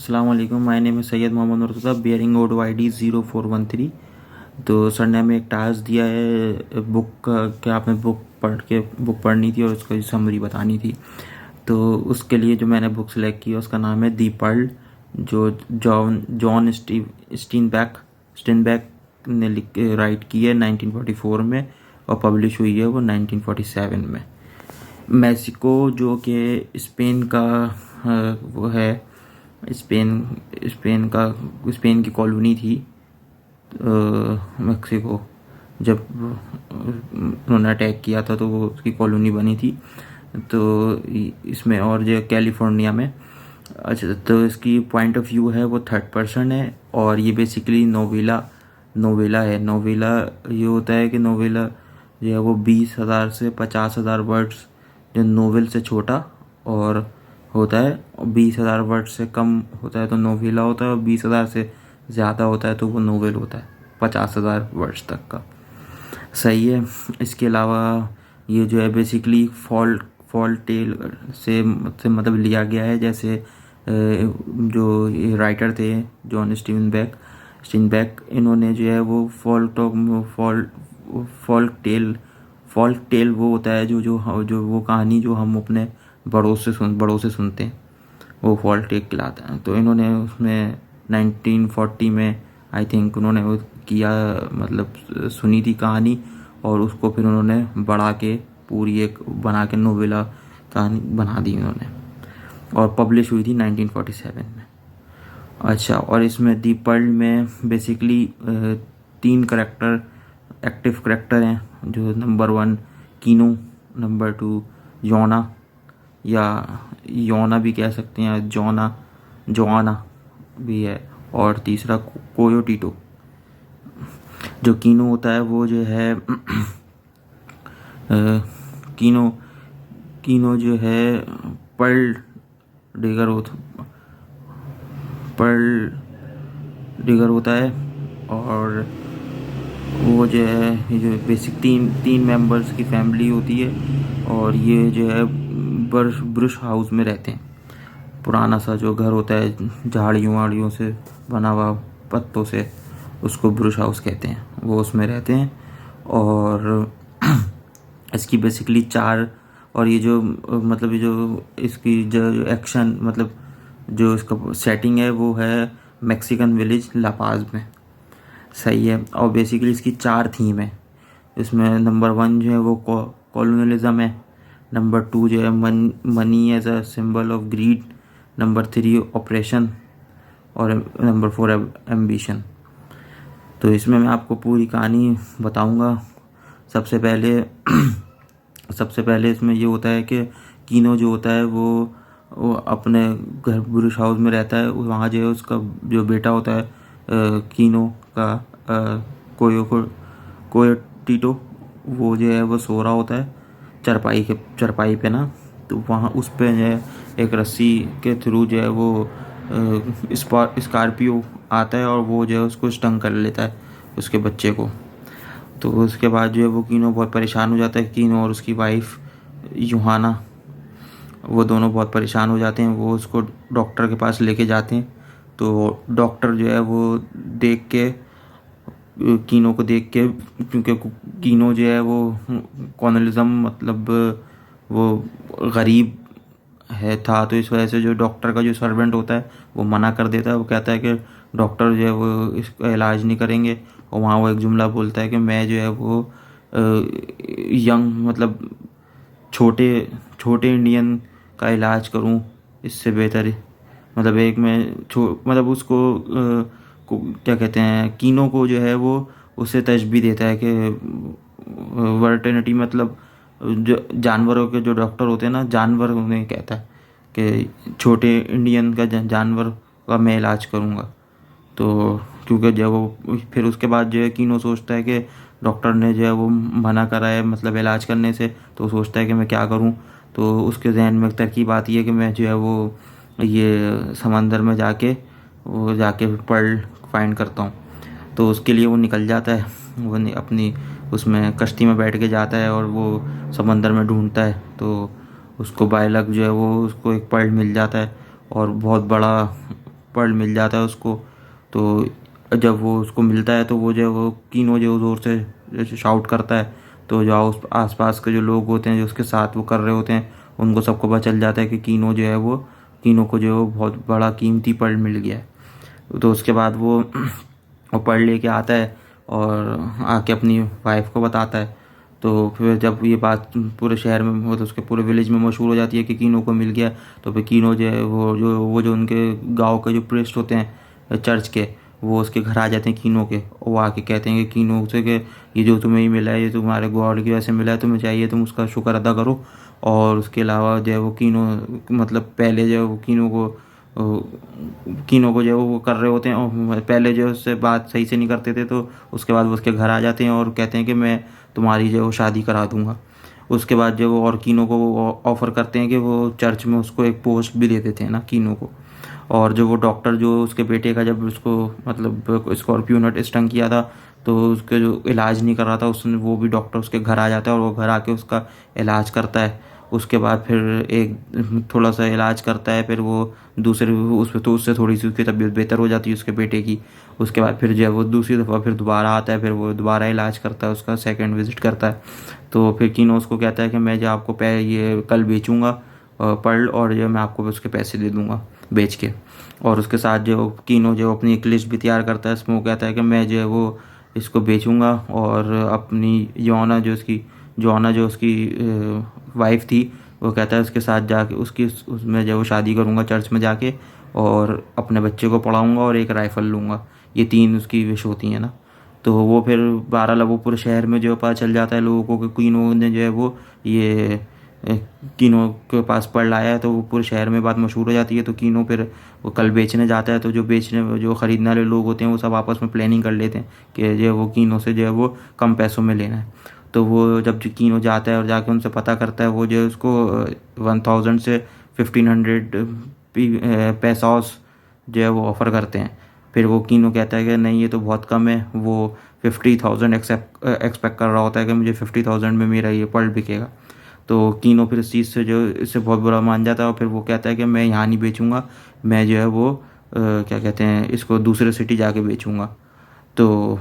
अस्सलाम वालेकुम, my name है Syed Mohammad Murtaza, bearing code YD 0413। तो सर ने हमें एक टास्क दिया है बुक का कि आपने बुक पढ़नी थी और उसकी समरी बतानी थी। तो उसके लिए जो मैंने बुक सेलेक्ट की है उसका नाम है दी पर्ल, जो जॉन स्टीनबैक ने राइट की है 1944 में और पब्लिश हुई है वो 1947 में। मेक्सिको जो कि स्पेन का वो है, स्पेन स्पेन की कॉलोनी थी मेक्सिको। जब उन्होंने अटैक किया था तो वो उसकी कॉलोनी बनी थी। तो इसमें और जो कैलिफोर्निया में। अच्छा, तो इसकी पॉइंट ऑफ व्यू है वो थर्ड पर्सन है और ये बेसिकली नोवेला है। नोवेला ये होता है कि नोवेला जो है वो 20,000 से 50,000 वर्ड्स, जो नोवेल से छोटा और होता है, 20,000 वर्ड से कम होता है तो नोवेला होता है, और 20,000 से ज़्यादा होता है तो वो नोवेल होता है, 50,000 वर्ड्स तक का। सही है। इसके अलावा ये जो है बेसिकली फॉल टेल से मतलब लिया गया है। जैसे जो ये राइटर थे जॉन स्टीनबैक, इन्होंने जो है वो फॉल्क टेल वो होता है जो वो कहानी जो हम अपने बड़ों से सुनते हैं, वो फॉल्क टेल कहलाता है। तो इन्होंने उसमें 1940 में आई थिंक उन्होंने वो किया, मतलब सुनी थी कहानी और उसको फिर उन्होंने बढ़ा के पूरी एक बना के नोवेला कहानी बना दी उन्होंने, और पब्लिश हुई थी 1947 में। अच्छा, और इसमें दी पर्ल में बेसिकली 3 करेक्टर, एक्टिव करेक्टर हैं, जो नंबर 1 कीनो, नंबर 2 योना या योना भी कह सकते हैं, जोआना भी है, और तीसरा कोयोटीटो। जो कीनो होता है वो जो है कीनो कीनो जो है पर्ल डिगर होता है, और वो जो है ये जो बेसिक तीन मेंबर्स की फैमिली होती है, और ये जो है ब्रुश हाउस में रहते हैं। पुराना सा जो घर होता है झाड़ियों से बना हुआ, पत्तों से, उसको ब्रुश हाउस कहते हैं, वो उसमें रहते हैं। और इसकी बेसिकली 4, और ये जो मतलब ये जो इसकी जो एक्शन, मतलब जो इसका सेटिंग है वो है मैक्सिकन विलेज लापाज में। सही है। और बेसिकली इसकी 4 थीम है। इसमें नंबर 1 जो है वो कॉलोनियलिज्म है, नंबर 2 जो है money as a symbol of greed, number 3 operation, और नंबर 4 एम्बिशन। तो इसमें मैं आपको पूरी कहानी बताऊंगा। सबसे पहले इसमें ये होता है कि कीनो जो होता है वो अपने घर ब्रुश हाउस में रहता है। वहाँ जो है उसका जो बेटा होता है कीनो का कोयोटीटो, वो जो है वो सो रहा होता है चरपाई पे ना। तो वहाँ उस पे जो है एक रस्सी के थ्रू जो है वो स्कॉर्पियो आता है और वो जो है उसको स्टंग कर लेता है, उसके बच्चे को। तो उसके बाद जो है वो कीनो बहुत परेशान हो जाता है, कीनो और उसकी वाइफ यूहाना, वो दोनों बहुत परेशान हो जाते हैं। वो उसको डॉक्टर के पास लेके जाते हैं। तो डॉक्टर जो है वो कीनो को देख के, क्योंकि कीनो जो है वो कॉलोनिज्म मतलब वो गरीब था, तो इस वजह से जो डॉक्टर का जो सर्वेंट होता है वो मना कर देता है। वो कहता है कि डॉक्टर जो है वो इसका इलाज नहीं करेंगे, और वहाँ वो एक जुमला बोलता है कि मैं जो है वो यंग मतलब छोटे छोटे इंडियन का इलाज करूं, इससे बेहतर है। मतलब एक मैं मतलब उसको क्या कहते हैं, कीनो को जो है वो उससे तशबीह देता है कि वर्टेनिटी, मतलब जो जानवरों के जो डॉक्टर होते हैं ना, जानवर उन्हें कहता है कि छोटे इंडियन का जानवर का मैं इलाज करूँगा। तो क्योंकि जब वो फिर उसके बाद जो है कीनो सोचता है कि डॉक्टर ने जो है वो मना करा है मतलब इलाज करने से, तो सोचता है कि मैं क्या करूं। तो उसके जहन में एक तरकीब आती है कि मैं जो है वो ये समंदर में जाके पर्ल फाइंड करता हूं। तो उसके लिए वो निकल जाता है, वो अपनी उसमें कश्ती में बैठ के जाता है और वो समंदर में ढूंढता है। तो उसको बाय लक जो है वो उसको एक पर्ल मिल जाता है, और बहुत बड़ा पर्ल मिल जाता है उसको। तो जब वो उसको मिलता है तो वो जो है वो कीनो जो ज़ोर से जैसे शाउट करता है, तो जो उस आसपास के जो लोग होते हैं जो उसके साथ वो कर रहे होते हैं, उनको सबको पता चल जाता है कि कीनो जो है वो कीनो को जो है वो बहुत बड़ा कीमती पर्ल मिल गया है। तो उसके बाद वो पर्ल लेके आता है और आके अपनी वाइफ को बताता है। तो फिर जब ये बात पूरे शहर में मतलब उसके पूरे विलेज में मशहूर हो जाती है कि कीनो को मिल गया, तो फिर कीनो जो है वो जो उनके गांव के जो प्रीस्ट होते हैं चर्च के, वो उसके घर आ जाते हैं कीनो के। वो आके कहते हैं कि कीनो से कि ये जो तुम्हें ही मिला है ये तुम्हारे गॉड की वजह से मिला है, तुम्हें चाहिए तुम उसका शुक्र अदा करो। और उसके अलावा जो है वो कीनो मतलब पहले जो है वो कीनो को जो है वो कर रहे होते हैं, और पहले जो है उससे बात सही से नहीं करते थे, तो उसके बाद वो उसके घर आ जाते हैं और कहते हैं कि मैं तुम्हारी जो है वो शादी करा दूंगा। उसके बाद जो वो और कीनो को वो ऑफ़र करते हैं कि वो चर्च में उसको एक पोस्ट भी दे देते हैं ना कीनो को। और जो वो डॉक्टर जो उसके बेटे का जब उसको मतलब स्कॉर्पियो ने स्टंग किया था, तो उसके जो इलाज नहीं कर रहा था उसने, वो भी डॉक्टर उसके घर आ जाता है और वो घर आके उसका इलाज करता है। उसके बाद फिर एक थोड़ा सा इलाज करता है, फिर वो दूसरे उस तो उससे थोड़ी सी उसकी तबीयत बेहतर हो जाती है उसके बेटे की। उसके बाद फिर जो है वो दूसरी दफ़ा फिर दोबारा आता है, फिर वो दोबारा इलाज करता है, उसका सेकंड विज़िट करता है। तो फिर कीनो उसको कहता है कि मैं जो आपको ये कल बेचूंगा पर्ल, और जो मैं आपको उसके पैसे दे दूंगा बेच के। और उसके साथ जो कीनो जो अपनी एक लिस्ट भी तैयार करता है, इसमें वो कहता है कि मैं जो है वो इसको बेचूंगा और अपनी जोना जो उसकी वाइफ थी, वो कहता है उसके साथ जाके उसकी उसमें जो वो शादी करूंगा चर्च में जाके, और अपने बच्चे को पढ़ाऊंगा और एक राइफ़ल लूँगा। ये 3 उसकी विश होती हैं ना। तो वो फिर बहरहाल वो पूरे शहर में जो है पता चल जाता है लोगों को कि कीनो ने जो है वो ये अ, कीनो के पास पर्ल आया है, तो वो पूरे शहर में बात मशहूर हो जाती है। तो कीनो फिर वो कल बेचने जाता है, तो जो ख़रीदने वाले लोग होते हैं वो सब आपस में प्लानिंग कर लेते हैं कि जो है वो कीनो से जो है वो कम पैसों में लेना है। तो वो जब जो कीनो जाता है और जाके उनसे पता करता है, वो जो है उसको 1000 से 1500 पैसोस जो है वो ऑफ़र करते हैं। फिर वो कीनो कहता है कि नहीं ये तो बहुत कम है। वो 50,000 एक्सपेक्ट कर रहा होता है कि मुझे 50,000 में मेरा ये पर्ल बिकेगा। तो कीनो फिर इस चीज़ से जो इससे बहुत बुरा मान जाता है, और फिर वो कहता है कि मैं यहाँ नहीं बेचूंगा, मैं जो है वो क्या कहते हैं इसको दूसरे सिटी जाके बेचूंगा। तो